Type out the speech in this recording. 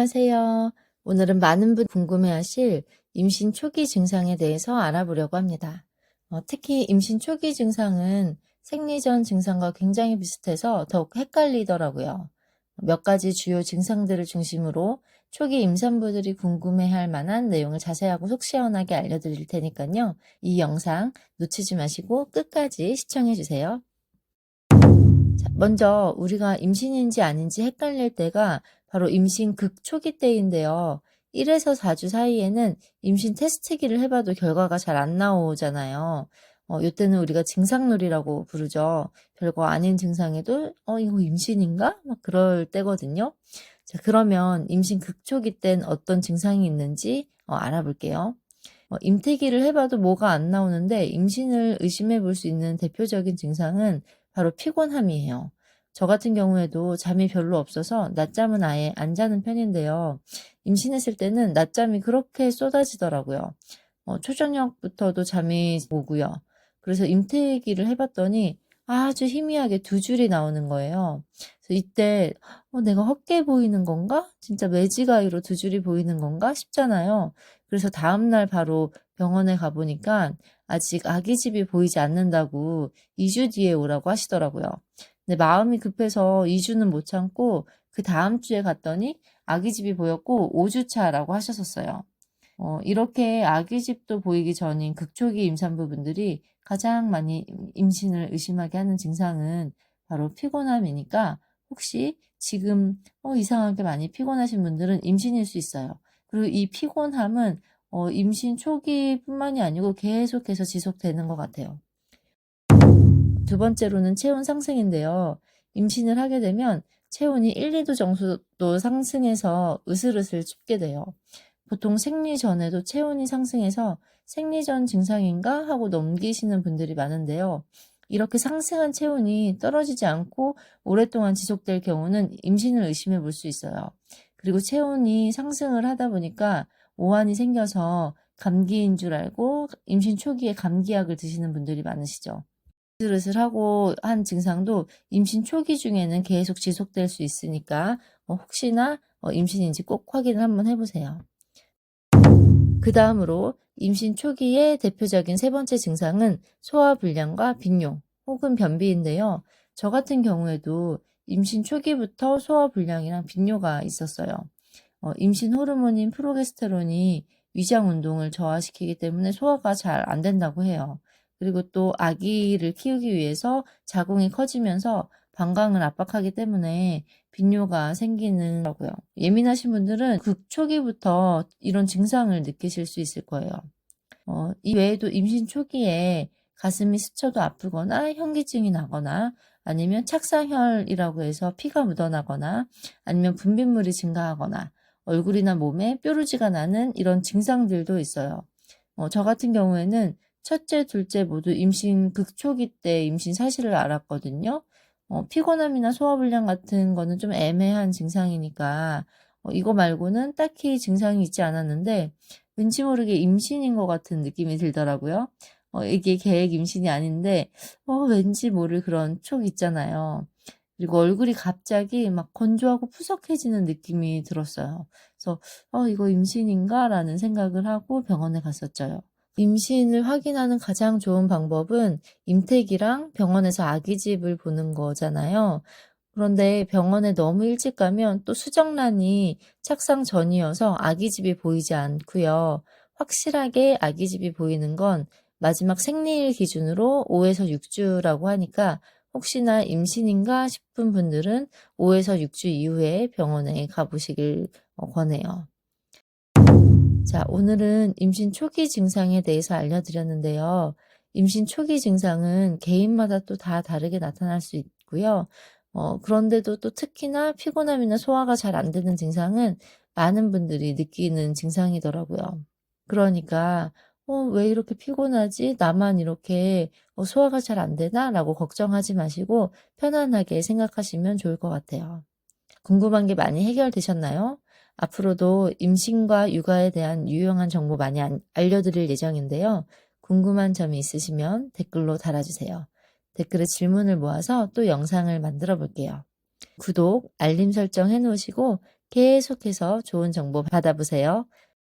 안녕하세요. 오늘은 많은 분이 궁금해하실 임신 초기 증상에 대해서 알아보려고 합니다. 특히 임신 초기 증상은 생리 전 증상과 굉장히 비슷해서 더욱 헷갈리더라고요. 몇 가지 주요 증상들을 중심으로 초기 임산부들이 궁금해할 만한 내용을 자세하고 속 시원하게 알려드릴 테니까요. 이 영상 놓치지 마시고 끝까지 시청해 주세요. 자, 먼저 우리가 임신인지 아닌지 헷갈릴 때가 바로 임신 극초기 때인데요. 1에서 4주 사이에는 임신 테스트기를 해봐도 결과가 잘 안 나오잖아요. 요때는 우리가 증상놀이라고 부르죠. 별거 아닌 증상에도 이거 임신인가? 막 그럴 때거든요. 자, 그러면 임신 극초기 땐 어떤 증상이 있는지 알아볼게요. 임태기를 해봐도 뭐가 안 나오는데 임신을 의심해 볼 수 있는 대표적인 증상은 바로 피곤함이에요. 저 같은 경우에도 잠이 별로 없어서 낮잠은 아예 안 자는 편인데요. 임신했을 때는 낮잠이 그렇게 쏟아지더라고요. 초저녁부터도 잠이 오고요. 그래서 임태기를 해봤더니 아주 희미하게 두 줄이 나오는 거예요. 그래서 이때 내가 헛게 보이는 건가? 진짜 매지가이로 두 줄이 보이는 건가? 싶잖아요. 그래서 다음날 바로 병원에 가보니까 아직 아기집이 보이지 않는다고 2주 뒤에 오라고 하시더라고요. 근데 마음이 급해서 2주는 못 참고 그 다음 주에 갔더니 아기집이 보였고 5주 차라고 하셨었어요. 이렇게 아기집도 보이기 전인 극초기 임산부분들이 가장 많이 임신을 의심하게 하는 증상은 바로 피곤함이니까 혹시 지금 이상하게 많이 피곤하신 분들은 임신일 수 있어요. 그리고 이 피곤함은 임신 초기뿐만이 아니고 계속해서 지속되는 것 같아요. 두 번째로는 체온 상승인데요. 임신을 하게 되면 체온이 1, 2도 정도 상승해서 으슬으슬 춥게 돼요. 보통 생리 전에도 체온이 상승해서 생리 전 증상인가 하고 넘기시는 분들이 많은데요. 이렇게 상승한 체온이 떨어지지 않고 오랫동안 지속될 경우는 임신을 의심해 볼 수 있어요. 그리고 체온이 상승을 하다 보니까 오한이 생겨서 감기인 줄 알고 임신 초기에 감기약을 드시는 분들이 많으시죠. 으슬으슬하고 한 증상도 임신 초기 중에는 계속 지속될 수 있으니까 혹시나 임신인지 꼭 확인을 한번 해보세요. 그 다음으로 임신 초기의 대표적인 세 번째 증상은 소화불량과 빈뇨 혹은 변비인데요. 저 같은 경우에도 임신 초기부터 소화불량이랑 빈뇨가 있었어요. 임신 호르몬인 프로게스테론이 위장 운동을 저하시키기 때문에 소화가 잘 안 된다고 해요. 그리고 또 아기를 키우기 위해서 자궁이 커지면서 방광을 압박하기 때문에 빈뇨가 생기는 거고요. 예민하신 분들은 극초기부터 이런 증상을 느끼실 수 있을 거예요. 이 외에도 임신 초기에 가슴이 스쳐도 아프거나 현기증이 나거나 아니면 착상혈이라고 해서 피가 묻어나거나 아니면 분비물이 증가하거나 얼굴이나 몸에 뾰루지가 나는 이런 증상들도 있어요. 저 같은 경우에는 첫째, 둘째 모두 임신 극초기 때 임신 사실을 알았거든요. 피곤함이나 소화불량 같은 거는 좀 애매한 증상이니까 이거 말고는 딱히 증상이 있지 않았는데 왠지 모르게 임신인 것 같은 느낌이 들더라고요. 이게 계획 임신이 아닌데 왠지 모를 그런 촉 있잖아요. 그리고 얼굴이 갑자기 막 건조하고 푸석해지는 느낌이 들었어요. 그래서 이거 임신인가? 라는 생각을 하고 병원에 갔었죠. 임신을 확인하는 가장 좋은 방법은 임태기랑 병원에서 아기집을 보는 거잖아요. 그런데 병원에 너무 일찍 가면 또 수정란이 착상 전이어서 아기집이 보이지 않고요. 확실하게 아기집이 보이는 건 마지막 생리일 기준으로 5에서 6주라고 하니까 혹시나 임신인가 싶은 분들은 5에서 6주 이후에 병원에 가보시길 권해요. 자, 오늘은 임신 초기 증상에 대해서 알려드렸는데요. 임신 초기 증상은 개인마다 또 다 다르게 나타날 수 있고요. 그런데도 또 특히나 피곤함이나 소화가 잘 안 되는 증상은 많은 분들이 느끼는 증상이더라고요. 그러니까 왜 이렇게 피곤하지? 나만 이렇게 소화가 잘 안 되나? 라고 걱정하지 마시고 편안하게 생각하시면 좋을 것 같아요. 궁금한 게 많이 해결되셨나요? 앞으로도 임신과 육아에 대한 유용한 정보 많이 알려드릴 예정인데요. 궁금한 점이 있으시면 댓글로 달아주세요. 댓글에 질문을 모아서 또 영상을 만들어 볼게요. 구독, 알림 설정 해놓으시고 계속해서 좋은 정보 받아보세요.